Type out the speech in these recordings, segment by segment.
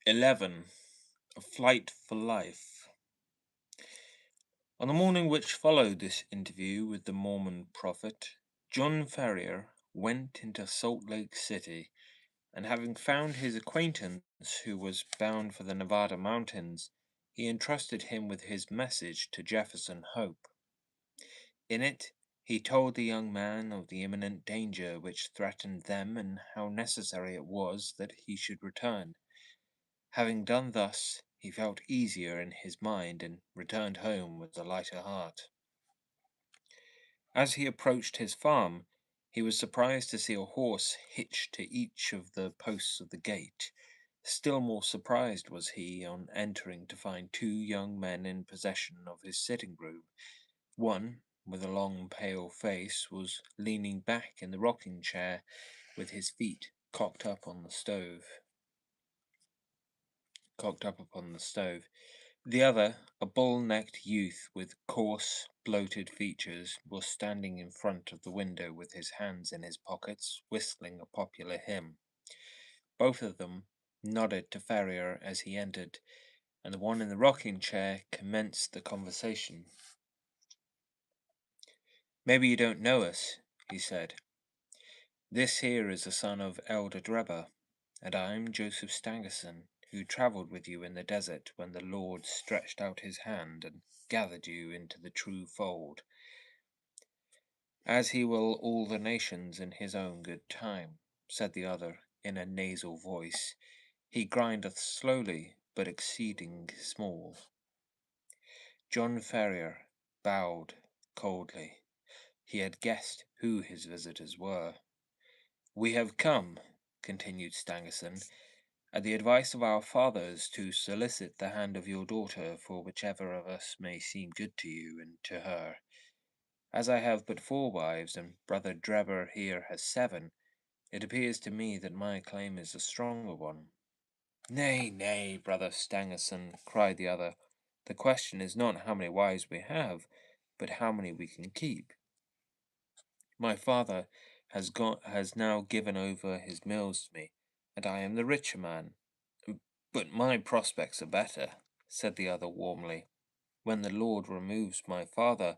11. A Flight for Life. On the morning which followed this interview with the Mormon prophet, John Ferrier went into Salt Lake City, and having found his acquaintance who was bound for the Nevada mountains, he entrusted him with his message to Jefferson Hope. In it, he told the young man of the imminent danger which threatened them and how necessary it was that he should return. Having done thus, he felt easier in his mind and returned home with a lighter heart. As he approached his farm, he was surprised to see a horse hitched to each of the posts of the gate. Still more surprised was he on entering to find two young men in possession of his sitting room. One, with a long pale face, was leaning back in the rocking chair with his feet cocked up upon the stove. The other, a bull-necked youth with coarse, bloated features, was standing in front of the window with his hands in his pockets, whistling a popular hymn. Both of them nodded to Ferrier as he entered, and the one in the rocking chair commenced the conversation. "Maybe you don't know us," he said. "This here is the son of Elder Drebber, and I'm Joseph Stangerson, who travelled with you in the desert when the Lord stretched out his hand and gathered you into the true fold, as he will all the nations in his own good time," said the other in a nasal voice. "He grindeth slowly, but exceeding small." John Ferrier bowed coldly. He had guessed who his visitors were. "We have come," continued Stangerson, "at the advice of our fathers to solicit the hand of your daughter for whichever of us may seem good to you and to her. As I have but 4 wives, and brother Drebber here has 7, it appears to me that my claim is the stronger one." "Nay, nay, brother Stangerson," cried the other. "The question is not how many wives we have, but how many we can keep. My father has now given over his mills to me, and I am the richer man. But my prospects are better," said the other warmly. "When the Lord removes my father,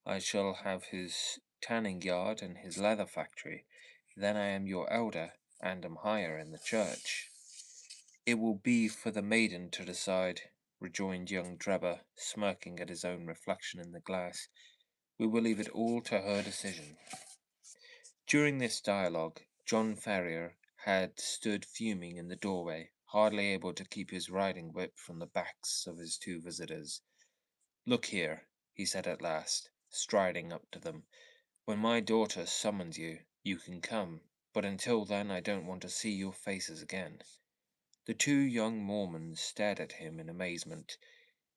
I shall have his tanning yard and his leather factory. Then I am your elder, and am higher in the church." "It will be for the maiden to decide," rejoined young Drebber, smirking at his own reflection in the glass. "We will leave it all to her decision." During this dialogue, John Ferrier had stood fuming in the doorway, hardly able to keep his riding whip from the backs of his 2 visitors. "Look here," he said at last, striding up to them. "When my daughter summons you, you can come, but until then I don't want to see your faces again." The 2 young Mormons stared at him in amazement.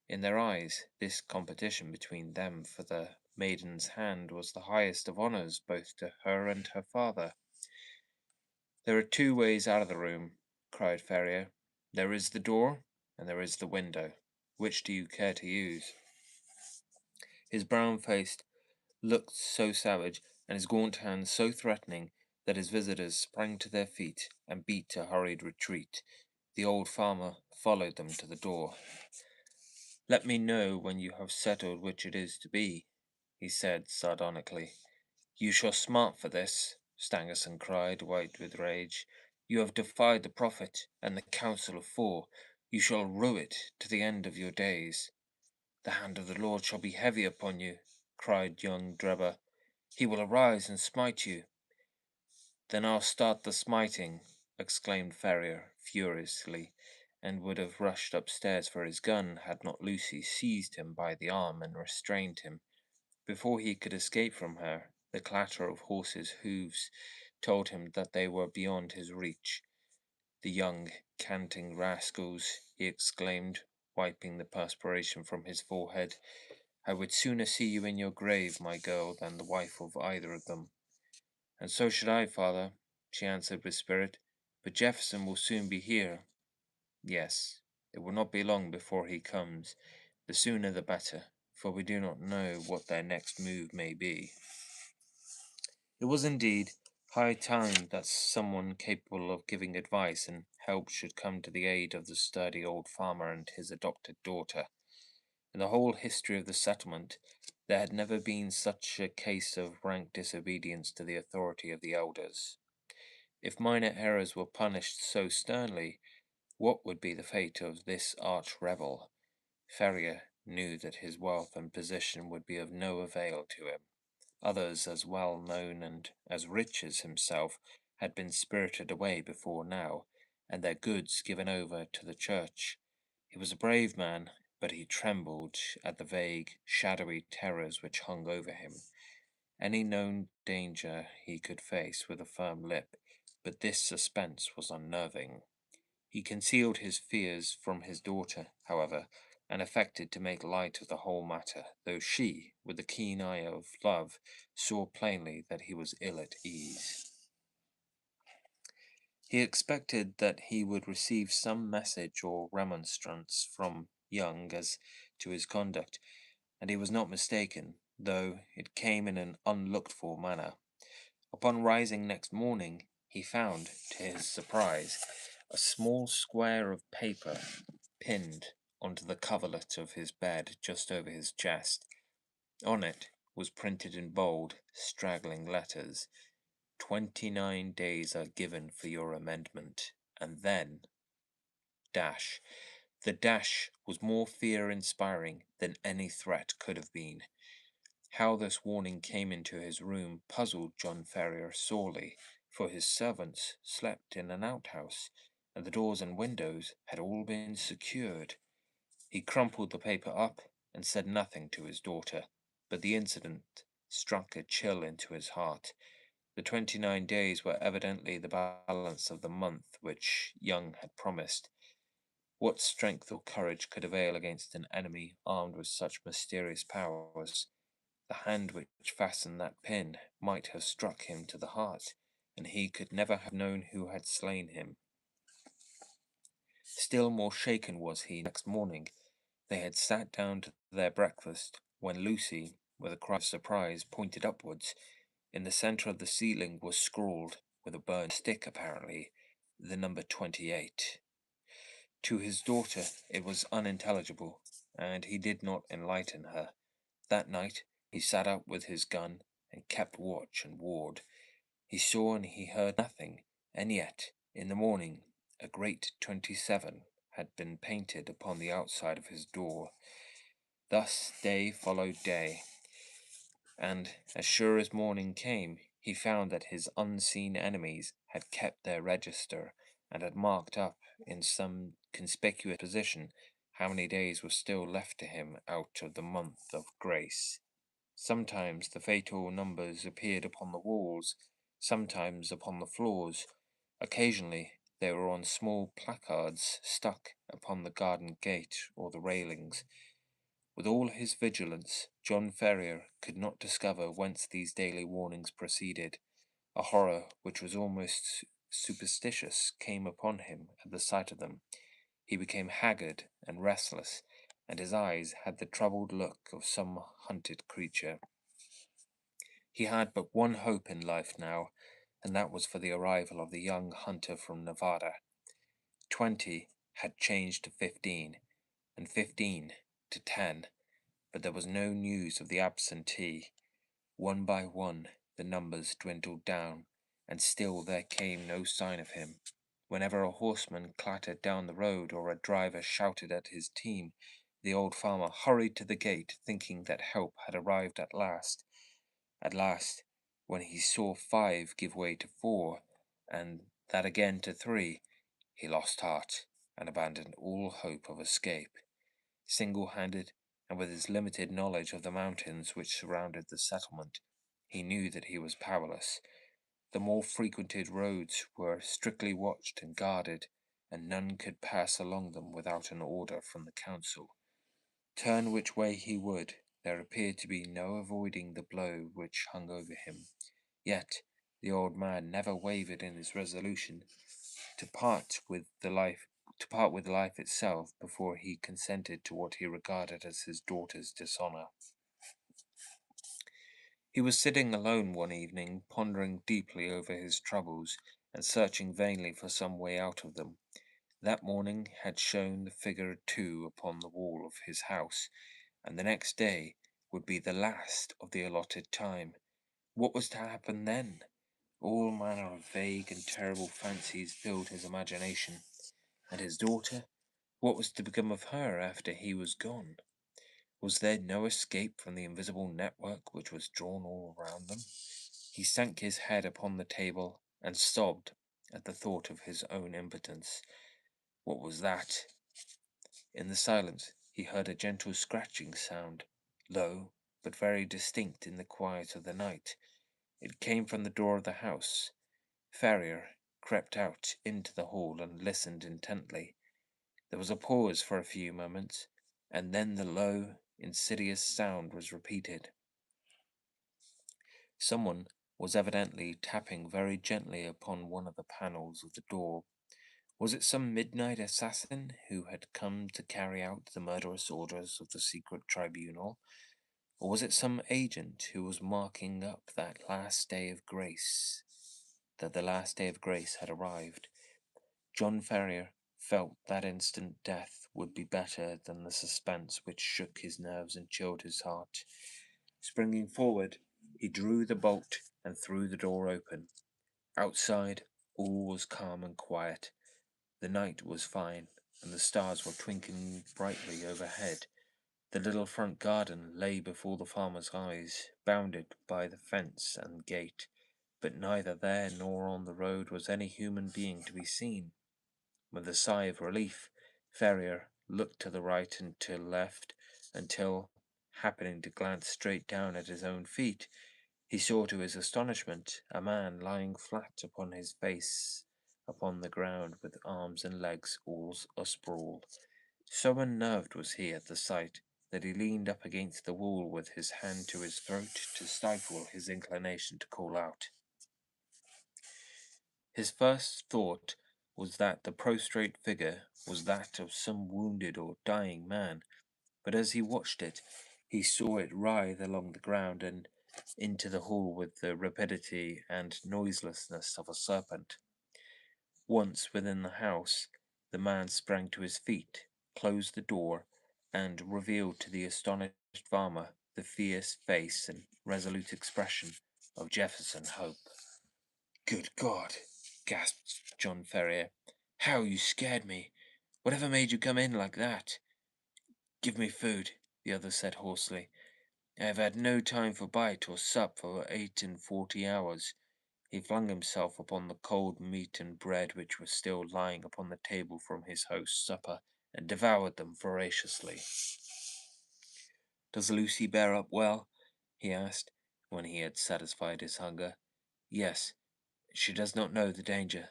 In their eyes, this competition between them for the maiden's hand was the highest of honors both to her and her father. "There are 2 ways out of the room," cried Ferrier. "There is the door, and there is the window. Which do you care to use?" His brown face looked so savage, and his gaunt hands so threatening, that his visitors sprang to their feet and beat a hurried retreat. The old farmer followed them to the door. "Let me know when you have settled which it is to be," he said sardonically. "You shall smart for this," Stangerson cried, white with rage. "You have defied the prophet and the council of 4. You shall rue it to the end of your days." "The hand of the Lord shall be heavy upon you," cried young Drebber. "He will arise and smite you." "Then I'll start the smiting," exclaimed Ferrier furiously, and would have rushed upstairs for his gun had not Lucy seized him by the arm and restrained him. Before he could escape from her, the clatter of horses' hoofs told him that they were beyond his reach. "The young, canting rascals!" he exclaimed, wiping the perspiration from his forehead. "I would sooner see you in your grave, my girl, than the wife of either of them." "And so should I, father," she answered with spirit. "But Jefferson will soon be here." "Yes, it will not be long before he comes. The sooner the better, for we do not know what their next move may be." It was indeed High time that someone capable of giving advice and help should come to the aid of the sturdy old farmer and his adopted daughter. In the whole history of the settlement, there had never been such a case of rank disobedience to the authority of the elders. If minor errors were punished so sternly, what would be the fate of this arch rebel? Ferrier knew that his wealth and position would be of no avail to him. Others, as well known and as rich as himself, had been spirited away before now, and their goods given over to the church. He was a brave man, but he trembled at the vague, shadowy terrors which hung over him. Any known danger he could face with a firm lip, but this suspense was unnerving. He concealed his fears from his daughter, however, and affected to make light of the whole matter, though she, with the keen eye of love, saw plainly that he was ill at ease. He expected that he would receive some message or remonstrance from Young as to his conduct, and he was not mistaken, though it came in an unlooked-for manner. Upon rising next morning, he found, to his surprise, a small square of paper pinned onto the coverlet of his bed just over his chest. On it was printed in bold, straggling letters, 29 days are given for your amendment, and then dash. The dash was more fear-inspiring than any threat could have been. How this warning came into his room puzzled John Ferrier sorely, for his servants slept in an outhouse, and the doors and windows had all been secured. He crumpled the paper up and said nothing to his daughter, but the incident struck a chill into his heart. The 29 days were evidently the balance of the month which Young had promised. What strength or courage could avail against an enemy armed with such mysterious powers? The hand which fastened that pin might have struck him to the heart, and he could never have known who had slain him. Still more shaken was he next morning. They had sat down to their breakfast, when Lucy, with a cry of surprise, pointed upwards. In the centre of the ceiling was scrawled, with a burned stick apparently, the number 28. To his daughter it was unintelligible, and he did not enlighten her. That night he sat up with his gun and kept watch and ward. He saw and he heard nothing, and yet, in the morning, a great 27 had been painted upon the outside of his door. Thus day followed day, and as sure as morning came, he found that his unseen enemies had kept their register, and had marked up in some conspicuous position how many days were still left to him out of the month of grace. Sometimes the fatal numbers appeared upon the walls, sometimes upon the floors. Occasionally they were on small placards stuck upon the garden gate or the railings. With all his vigilance, John Ferrier could not discover whence these daily warnings proceeded. A horror which was almost superstitious came upon him at the sight of them. He became haggard and restless, and his eyes had the troubled look of some hunted creature. He had but one hope in life now, and that was for the arrival of the young hunter from Nevada. 20 had changed to 15, and 15 to 10, but there was no news of the absentee. One by one the numbers dwindled down, and still there came no sign of him. Whenever a horseman clattered down the road or a driver shouted at his team, the old farmer hurried to the gate, thinking that help had arrived at last. At last, when he saw 5 give way to 4, and that again to 3, he lost heart and abandoned all hope of escape. Single-handed, and with his limited knowledge of the mountains which surrounded the settlement, he knew that he was powerless. The more frequented roads were strictly watched and guarded, and none could pass along them without an order from the council. Turn which way he would, there appeared to be no avoiding the blow which hung over him. Yet the old man never wavered in his resolution to part with life itself before he consented to what he regarded as his daughter's dishonor. He was sitting alone one evening, pondering deeply over his troubles and searching vainly for some way out of them. That morning had shown the figure 2 upon the wall of his house, and the next day would be the last of the allotted time. What was to happen then? All manner of vague and terrible fancies filled his imagination. And his daughter? What was to become of her after he was gone? Was there no escape from the invisible network which was drawn all around them? He sank his head upon the table and sobbed at the thought of his own impotence. What was that? In the silence he heard a gentle scratching sound, low but very distinct in the quiet of the night. It came from the door of the house. Ferrier crept out into the hall and listened intently. There was a pause for a few moments, and then the low, insidious sound was repeated. Someone was evidently tapping very gently upon one of the panels of the door. Was it some midnight assassin who had come to carry out the murderous orders of the secret tribunal? Or was it some agent who was marking up that the last day of grace had arrived? John Ferrier felt that instant death would be better than the suspense which shook his nerves and chilled his heart. Springing forward, he drew the bolt and threw the door open. Outside, all was calm and quiet. The night was fine, and the stars were twinkling brightly overhead. The little front garden lay before the farmer's eyes, bounded by the fence and gate, but neither there nor on the road was any human being to be seen. With a sigh of relief, Ferrier looked to the right and to left until, happening to glance straight down at his own feet, he saw to his astonishment a man lying flat upon his face upon the ground with arms and legs all asprawl. So unnerved was he at the sight that he leaned up against the wall with his hand to his throat to stifle his inclination to call out. His first thought was that the prostrate figure was that of some wounded or dying man, but as he watched it, he saw it writhe along the ground and into the hall with the rapidity and noiselessness of a serpent. Once within the house, the man sprang to his feet, closed the door, and revealed to the astonished farmer the fierce face and resolute expression of Jefferson Hope. "Good God!" gasped John Ferrier. "How you scared me! Whatever made you come in like that?" "Give me food," the other said hoarsely. "I have had no time for bite or sup for 48 hours. He flung himself upon the cold meat and bread which were still lying upon the table from his host's supper, and devoured them voraciously. "Does Lucy bear up well?" he asked, when he had satisfied his hunger. "Yes, she does not know the danger,"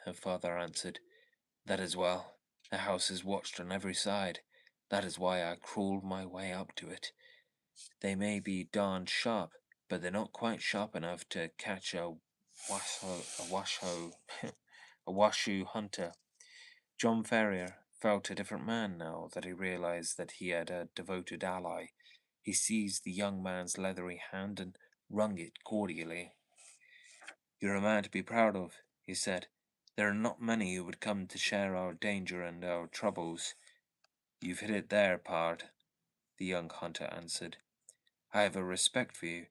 her father answered. "That is well. The house is watched on every side. That is why I crawled my way up to it. They may be darned sharp, but they're not quite sharp enough to catch a Washoe hunter." John Ferrier felt a different man now that he realized that he had a devoted ally. He seized the young man's leathery hand and wrung it cordially. "You're a man to be proud of," he said. "There are not many who would come to share our danger and our troubles." "You've hit it there, pard," the young hunter answered. "I have a respect for you,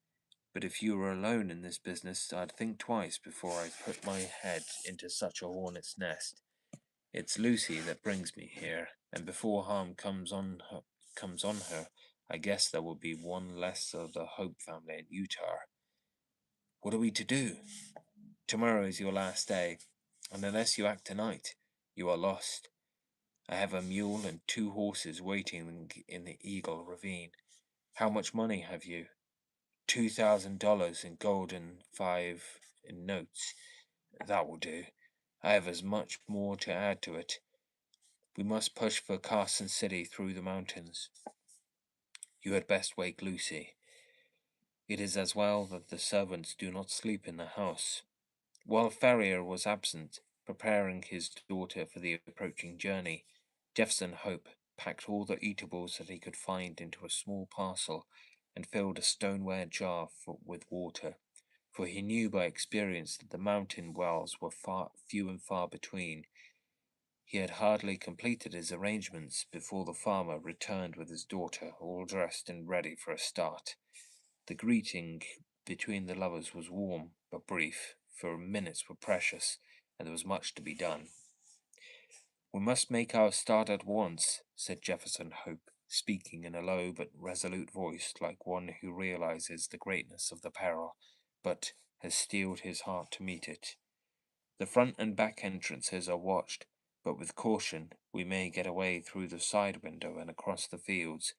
but if you were alone in this business, I'd think twice before I put my head into such a hornet's nest. It's Lucy that brings me here, and before harm comes on her, I guess there will be one less of the Hope family in Utah. What are we to do? Tomorrow is your last day, and unless you act tonight, you are lost. I have a mule and 2 horses waiting in the Eagle Ravine. How much money have you?" $2,000 in gold and 5 in notes. "That will do. I have as much more to add to it. We must push for Carson City through the mountains. You had best wake Lucy. It is as well that the servants do not sleep in the house." While Ferrier was absent, preparing his daughter for the approaching journey, Jefferson Hope packed all the eatables that he could find into a small parcel and filled a stoneware jar with water, for he knew by experience that the mountain wells were few and far between. He had hardly completed his arrangements before the farmer returned with his daughter, all dressed and ready for a start. The greeting between the lovers was warm but brief, for minutes were precious, and there was much to be done. "We must make our start at once," said Jefferson Hope, speaking in a low but resolute voice, like one who realizes the greatness of the peril, but has steeled his heart to meet it. "The front and back entrances are watched, but with caution we may get away through the side window and across the fields.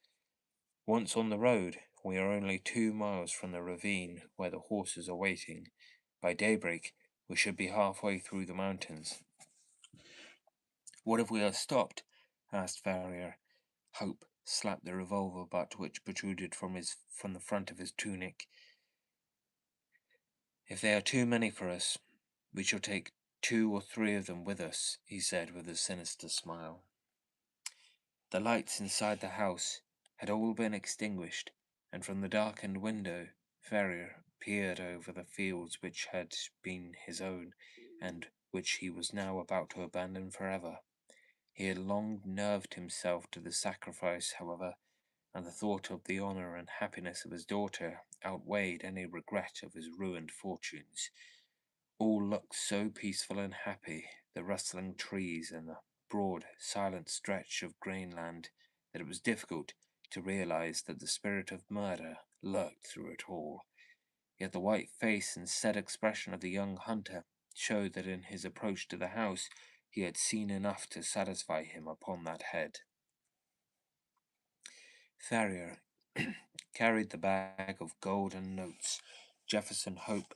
Once on the road, we are only 2 miles from the ravine where the horses are waiting. By daybreak, we should be halfway through the mountains." "What if we are stopped?" asked Farrier. Hope slapped the revolver butt which protruded from the front of his tunic. "If they are too many for us, we shall take 2 or 3 of them with us," he said with a sinister smile. The lights inside the house had all been extinguished, and from the darkened window Ferrier peered over the fields which had been his own, and which he was now about to abandon forever. He had long nerved himself to the sacrifice, however, and the thought of the honor and happiness of his daughter outweighed any regret of his ruined fortunes. All looked so peaceful and happy, the rustling trees and the broad, silent stretch of grainland, that it was difficult to realize that the spirit of murder lurked through it all. Yet the white face and set expression of the young hunter showed that in his approach to the house he had seen enough to satisfy him upon that head. Farrier carried the bag of gold and notes. Jefferson Hope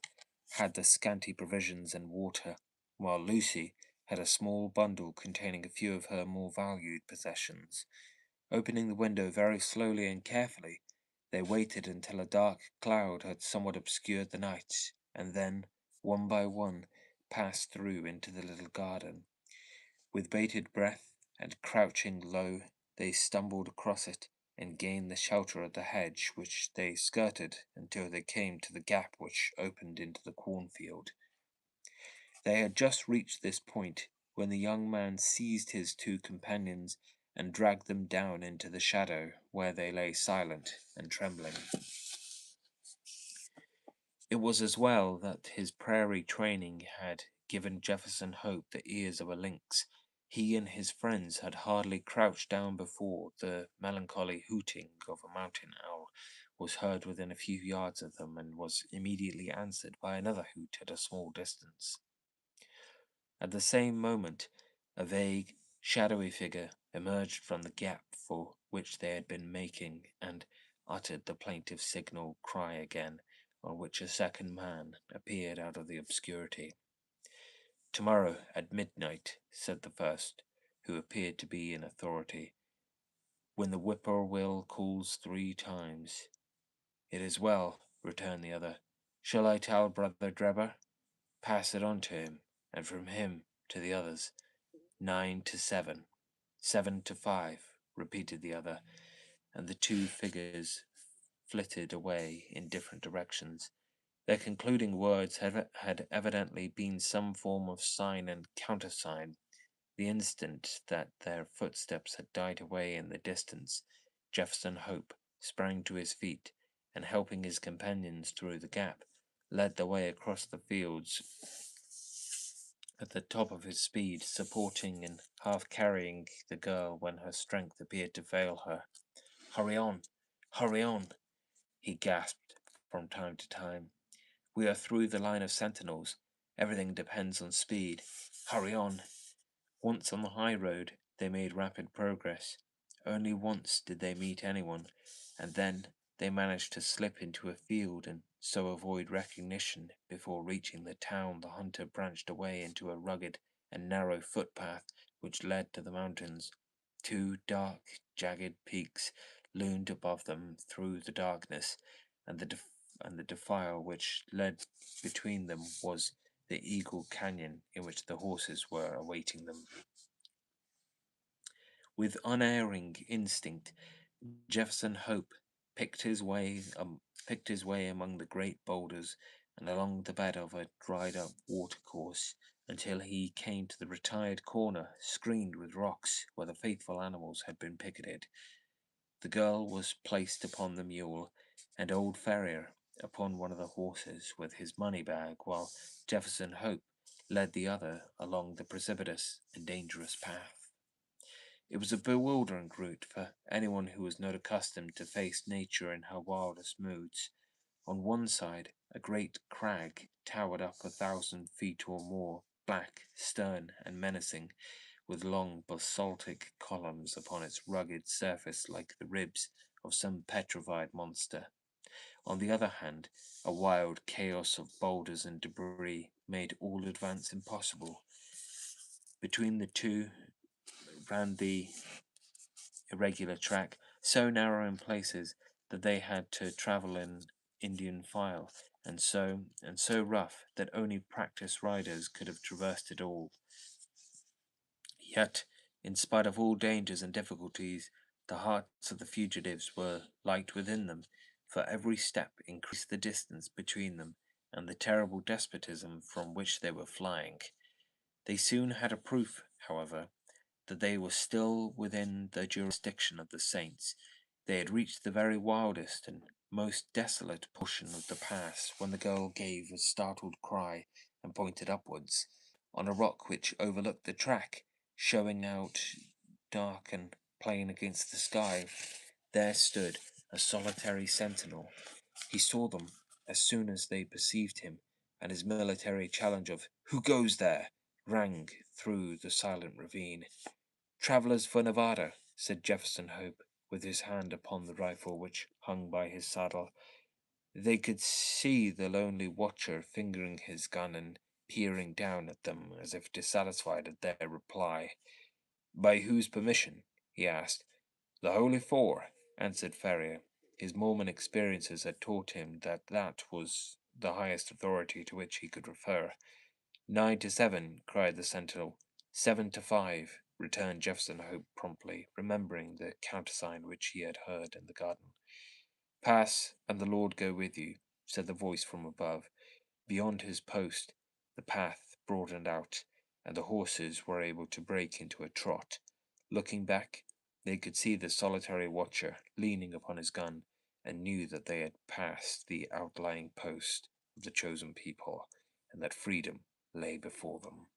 had the scanty provisions and water, while Lucy had a small bundle containing a few of her more valued possessions. Opening the window very slowly and carefully, they waited until a dark cloud had somewhat obscured the night, and then, one by one, passed through into the little garden. With bated breath and crouching low, they stumbled across it and gained the shelter of the hedge, which they skirted until they came to the gap which opened into the cornfield. They had just reached this point when the young man seized his 2 companions and dragged them down into the shadow, where they lay silent and trembling. It was as well that his prairie training had given Jefferson Hope the ears of a lynx. He and his friends had hardly crouched down before the melancholy hooting of a mountain owl was heard within a few yards of them, and was immediately answered by another hoot at a small distance. At the same moment, a vague, shadowy figure emerged from the gap for which they had been making, and uttered the plaintive signal cry again, on which a second man appeared out of the obscurity. "Tomorrow at midnight," said the first, who appeared to be in authority, "when the whippoorwill calls 3 times." "It is well," returned the other. "Shall I tell Brother Drebber?" "Pass it on to him, and from him to the others." 9 to 7, 7 to 5, repeated the other, and the 2 figures flitted away in different directions. Their concluding words had evidently been some form of sign and countersign. The instant that their footsteps had died away in the distance, Jefferson Hope sprang to his feet, and helping his companions through the gap, led the way across the fields at the top of his speed, supporting and half carrying the girl when her strength appeared to fail her. "Hurry on! Hurry on!" he gasped from time to time. "We are through the line of sentinels. Everything depends on speed. Hurry on!" Once on the high road, they made rapid progress. Only once did they meet anyone, and then they managed to slip into a field and so avoid recognition. Before reaching the town, the hunter branched away into a rugged and narrow footpath which led to the mountains. 2 dark, jagged peaks loomed above them through the darkness, and the defile which led between them was the Eagle Canyon in which the horses were awaiting them. With unerring instinct, Jefferson Hope picked his way picked his way among the great boulders and along the bed of a dried up watercourse until he came to the retired corner screened with rocks where the faithful animals had been picketed. The girl was placed upon the mule, and old Ferrier upon one of the horses with his money bag, while Jefferson Hope led the other along the precipitous and dangerous path. It was a bewildering route for anyone who was not accustomed to face nature in her wildest moods. On one side, a great crag towered up 1,000 feet or more, black, stern, and menacing, with long basaltic columns upon its rugged surface like the ribs of some petrified monster. On the other hand, a wild chaos of boulders and debris made all advance impossible. Between the two ran the irregular track, so narrow in places that they had to travel in Indian file, and so rough that only practiced riders could have traversed it all. Yet, in spite of all dangers and difficulties, the hearts of the fugitives were light within them, for every step increased the distance between them and the terrible despotism from which they were flying. They soon had a proof, however, that they were still within the jurisdiction of the saints. They had reached the very wildest and most desolate portion of the pass when the girl gave a startled cry and pointed upwards. On a rock which overlooked the track, showing out dark and plain against the sky, there stood a solitary sentinel. He saw them as soon as they perceived him, and his military challenge of "Who goes there?" rang through the silent ravine. "Travellers for Nevada," said Jefferson Hope, with his hand upon the rifle which hung by his saddle. They could see the lonely watcher fingering his gun and peering down at them as if dissatisfied at their reply. "By whose permission?" he asked. "The Holy Four," answered Ferrier. His Mormon experiences had taught him that that was the highest authority to which he could refer. 9-7, cried the sentinel. 7-5, returned Jefferson Hope promptly, remembering the countersign which he had heard in the garden. "Pass, and the Lord go with you," said the voice from above. Beyond his post, the path broadened out, and the horses were able to break into a trot. Looking back, they could see the solitary watcher leaning upon his gun, and knew that they had passed the outlying post of the chosen people, and that freedom lay before them.